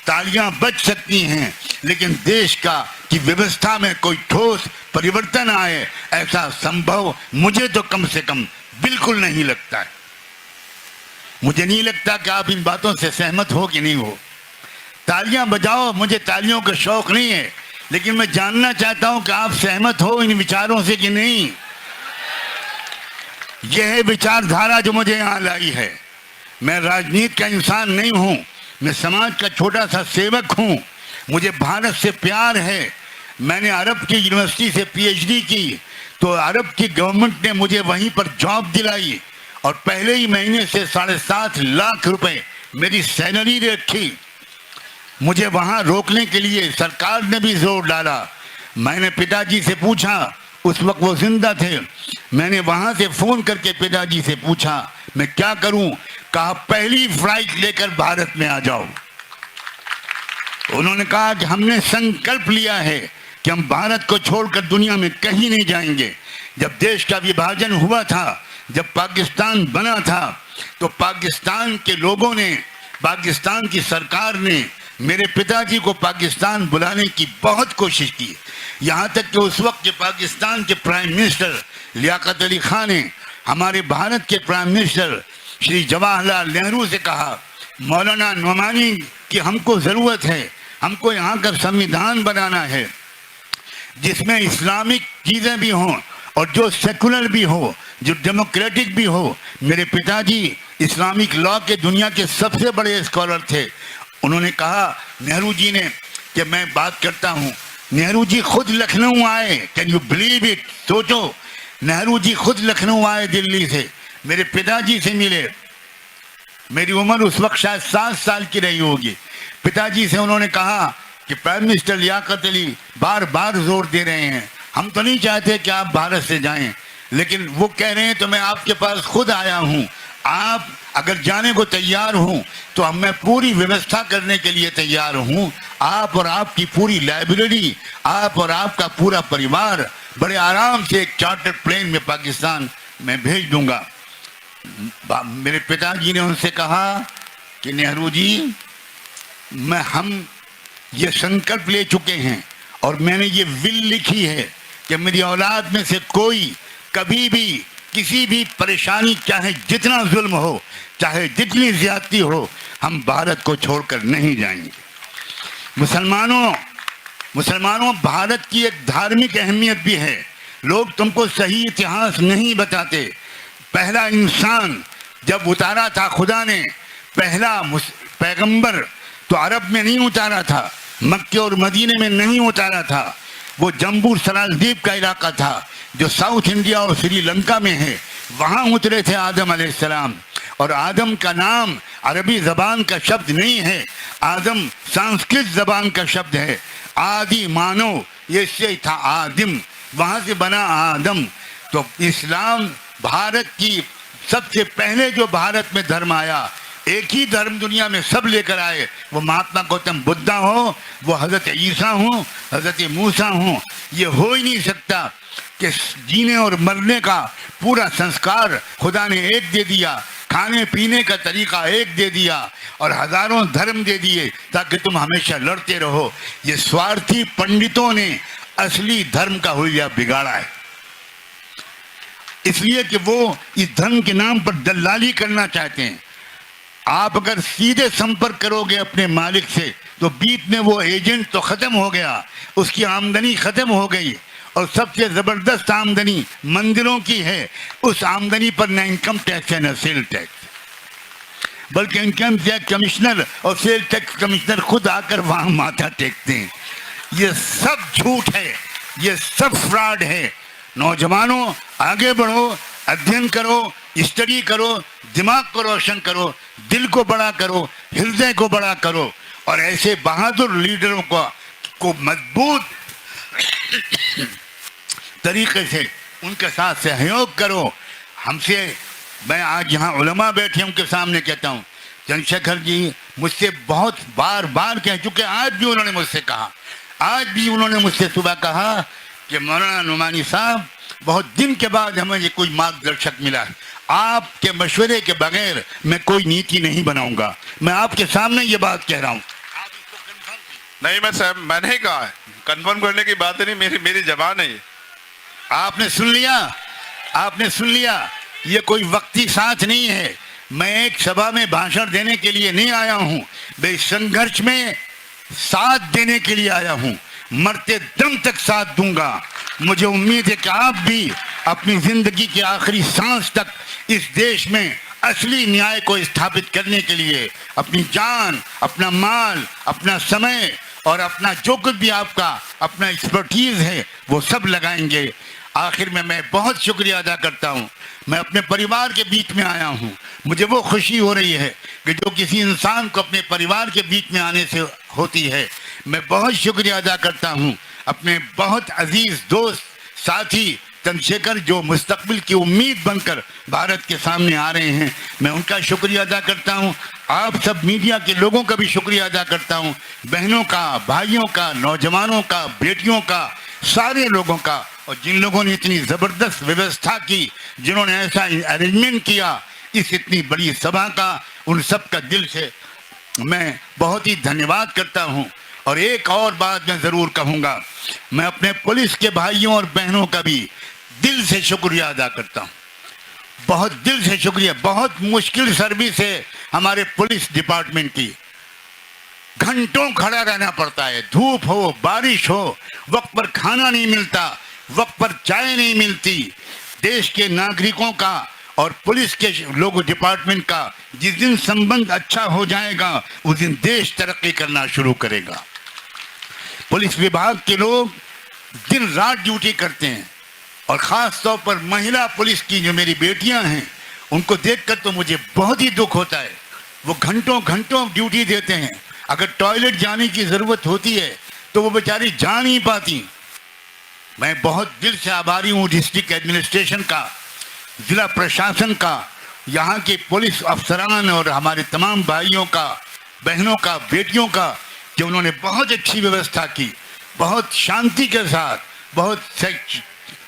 तालियां बज सकती हैं, लेकिन देश की व्यवस्था में कोई ठोस परिवर्तन आए ऐसा संभव मुझे तो कम से कम बिल्कुल नहीं लगता है। मुझे नहीं लगता कि आप इन बातों से सहमत हो कि नहीं हो। तालियां बजाओ, मुझे तालियों का शौक नहीं है, लेकिन मैं जानना चाहता हूं कि आप सहमत हो इन विचारों से कि नहीं। यह है विचारधारा जो मुझे यहाँ लाई है। मैं राजनीति का इंसान नहीं हूं, मैं समाज का छोटा सा सेवक हूं। मुझे भारत से प्यार है। मैंने अरब की यूनिवर्सिटी से पीएचडी की, तो अरब की गवर्नमेंट ने मुझे वहीं पर जॉब दिलाई और पहले ही महीने से 7.5 लाख रुपए मेरी सैलरी रखी। मुझे वहां रोकने के लिए सरकार ने भी जोर डाला। मैंने पिताजी से पूछा, उस वक्त वो जिंदा थे, मैंने वहां से फोन करके पिताजी से पूछा मैं क्या करूं। कहा पहली फ्लाइट लेकर भारत में आ जाओ। उन्होंने कहा कि हमने संकल्प लिया है कि हम भारत को छोड़कर दुनिया में कहीं नहीं जाएंगे। जब देश का विभाजन हुआ था, जब पाकिस्तान बना था, तो पाकिस्तान के लोगों ने, पाकिस्तान की सरकार ने मेरे पिताजी को पाकिस्तान बुलाने की बहुत कोशिश की। यहाँ तक कि उस वक्त के पाकिस्तान के प्राइम मिनिस्टर लियाकत अली खान ने हमारे भारत के प्राइम मिनिस्टर श्री जवाहरलाल नेहरू से कहा, मौलाना नोमानी की हमको ज़रूरत है, हमको यहाँ का संविधान बनाना है जिसमें इस्लामिक चीज़ें भी हों और जो सेकुलर भी हो, जो डेमोक्रेटिक भी हो। मेरे पिताजी इस्लामिक लॉ के दुनिया के सबसे बड़े स्कॉलर थे। उन्होंने कहा नेहरू जी ने कि मैं बात करता हूँ। नेहरू जी खुद लखनऊ आए, कैन यू बिलीव इट। सोचो, नेहरू जी खुद लखनऊ आए दिल्ली से, मेरे पिताजी से मिले। मेरी उम्र उस वक्त शायद 7 साल की रही होगी। पिताजी से उन्होंने कहा कि प्राइम मिनिस्टर लियाकत अली बार बार जोर दे रहे हैं, हम तो नहीं चाहते कि आप भारत से जाएं, लेकिन वो कह रहे हैं तो मैं आपके पास खुद आया हूँ। आप अगर जाने को तैयार हूँ तो मैं पूरी व्यवस्था करने के लिए तैयार हूँ। आप और आपकी पूरी लाइब्रेरी, आप और आपका पूरा परिवार बड़े आराम से एक चार्टर्ड प्लेन में पाकिस्तान में भेज दूंगा। मेरे पिताजी ने उनसे कहा कि नेहरू जी, हम ये संकल्प ले चुके हैं और मैंने ये विल लिखी है कि मेरी औलाद में से कोई कभी भी किसी भी परेशानी, चाहे जितना जुल्म हो, चाहे जितनी ज्यादती हो, हम भारत को छोड़कर नहीं जाएंगे। मुसलमानों, भारत की एक धार्मिक अहमियत भी है। लोग तुमको सही इतिहास नहीं बताते। पहला इंसान जब उतारा था खुदा ने, पहला पैगंबर, तो अरब में नहीं उतारा था, मक्के और मदीने में नहीं उतारा था। वो जम्बू सरालदीप का इलाका था जो साउथ इंडिया और श्रीलंका में है, वहाँ उतरे थे आदम अलैहिस्सलाम। और आदम का नाम अरबी ज़बान का शब्द नहीं है, आदम संस्कृत ज़बान का शब्द है। आदि मानव, ये से था आदिम, वहाँ से बना आदम। तो इस्लाम भारत की सबसे पहले जो भारत में धर्म आया, एक ही धर्म दुनिया में सब लेकर आए, वो महात्मा गौतम बुद्धा हो, वो हज़रत ईसा हो, हज़रत मूसा हो। ये हो ही नहीं सकता कि जीने और मरने का पूरा संस्कार खुदा ने एक दे दिया, खाने पीने का तरीका एक दे दिया और हजारों धर्म दे दिए ताकि तुम हमेशा लड़ते रहो। ये स्वार्थी पंडितों ने असली धर्म का हुलिया बिगाड़ा है, इसलिए कि वो इस धर्म के नाम पर दलाली करना चाहते हैं। आप अगर सीधे संपर्क करोगे अपने मालिक से तो बीच में वो एजेंट तो खत्म हो गया, उसकी आमदनी खत्म हो गई। और सबसे जबरदस्त आमदनी मंदिरों की है, उस आमदनी पर न इनकम टैक्स है न सेल टैक्स, बल्कि इनकम टैक्स कमिश्नर और सेल टैक्स कमिश्नर खुद आकर वहां माथा टेकते हैं। ये सब झूठ है, ये सब फ्रॉड है। नौजवानों, आगे बढ़ो, अध्ययन करो, स्टडी करो, दिमाग को रोशन करो, दिल को बड़ा करो, हृदय को बड़ा करो और ऐसे बहादुर लीडरों को मजबूत तरीके से उनके साथ सहयोग करो। हमसे, मैं आज यहाँ उलमा बैठे उनके सामने कहता हूँ, चंद्रशेखर जी मुझसे बहुत बार बार कह चुके, आज भी उन्होंने मुझसे कहा, आज भी उन्होंने मुझसे सुबह कहा कि मौलाना नुमानी साहब, बहुत दिन के बाद हमें ये कोई मार्गदर्शक मिला है, आपके मशवरे के बगैर मैं कोई नीति नहीं बनाऊंगा। मैं आपके सामने ये बात कह रहा हूँ, आप इसको नहीं मैं साहब मैंने ही कहा है, कंफर्म करने की बात नहीं, मेरी जबान है ये। आपने सुन लिया, आपने सुन लिया। ये कोई वक्ती साथ नहीं है। मैं एक सभा में भाषण देने के लिए नहीं आया हूं, मैं इस संघर्ष में साथ देने के लिए आया हूं। मरते दम तक साथ दूंगा। मुझे उम्मीद है कि आप भी अपनी जिंदगी के आखिरी सांस तक इस देश में असली न्याय को स्थापित करने के लिए अपनी जान, अपना माल, अपना समय और अपना जो कुछ भी आपका अपना एक्सपर्टीज है वो सब लगाएंगे। आखिर में मैं बहुत शुक्रिया अदा करता हूँ। मैं अपने परिवार के बीच में आया हूँ। मुझे वो खुशी हो रही है कि जो किसी इंसान को अपने परिवार के बीच में आने से होती है। मैं बहुत शुक्रिया अदा करता हूँ अपने बहुत अजीज दोस्त साथी चंद्रशेखर, जो मुस्तकबिल की उम्मीद बनकर भारत के सामने आ रहे हैं। मैं उनका शुक्रिया अदा करता हूँ। आप सब मीडिया के लोगों का भी शुक्रिया अदा करता हूँ, बहनों का, भाइयों का, नौजवानों का, बेटियों का, सारे लोगों का। और जिन लोगों ने इतनी ज़बरदस्त व्यवस्था की, जिन्होंने ऐसा अरेंजमेंट किया इस इतनी बड़ी सभा का, उन सब का दिल से मैं बहुत ही धन्यवाद करता हूँ। और एक और बात मैं ज़रूर कहूँगा, मैं अपने पुलिस के भाइयों और बहनों का भी दिल से शुक्रिया अदा करता हूँ, बहुत दिल से शुक्रिया। बहुत मुश्किल सर्विस है हमारे पुलिस डिपार्टमेंट की। घंटों खड़ा रहना पड़ता है, धूप हो, बारिश हो, वक्त पर खाना नहीं मिलता, वक्त पर चाय नहीं मिलती। देश के नागरिकों का और पुलिस के लोगों डिपार्टमेंट का जिस दिन संबंध अच्छा हो जाएगा उस दिन देश तरक्की करना शुरू करेगा। पुलिस विभाग के लोग दिन रात ड्यूटी करते हैं और ख़ास तौर पर महिला पुलिस की जो मेरी बेटियां हैं उनको देखकर तो मुझे बहुत ही दुख होता है। वो घंटों घंटों ड्यूटी देते हैं। अगर टॉयलेट जाने की ज़रूरत होती है तो वो बेचारी जा नहीं पाती। मैं बहुत दिल से आभारी हूँ डिस्ट्रिक्ट एडमिनिस्ट्रेशन का, ज़िला प्रशासन का, यहाँ के पुलिस अफसरान और हमारे तमाम भाइयों का, बहनों का, बेटियों का, कि उन्होंने बहुत अच्छी व्यवस्था की, बहुत शांति के साथ, बहुत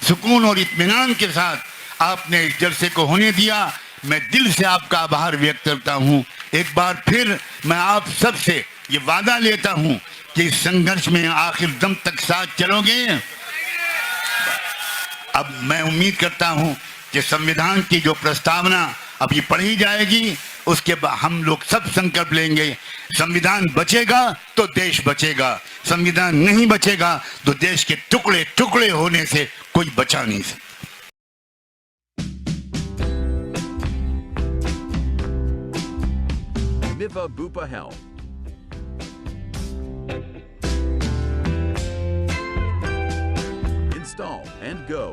सुकून और इत्मीनान के साथ आपने इस जलसे को होने दिया। मैं दिल से आपका आभार व्यक्त करता हूँ। एक बार फिर मैं आप सब से ये वादा लेता हूँ कि इस संघर्ष में आखिर दम तक साथ चलोगे। अब मैं उम्मीद करता हूँ कि संविधान की जो प्रस्तावना अभी पढ़ी जाएगी उसके बाद हम लोग सब संकल्प लेंगे, संविधान बचेगा तो देश बचेगा, संविधान नहीं बचेगा तो देश के टुकड़े टुकड़े होने से कोई बचा नहीं सकता। Miva Bupa Health. Install and go.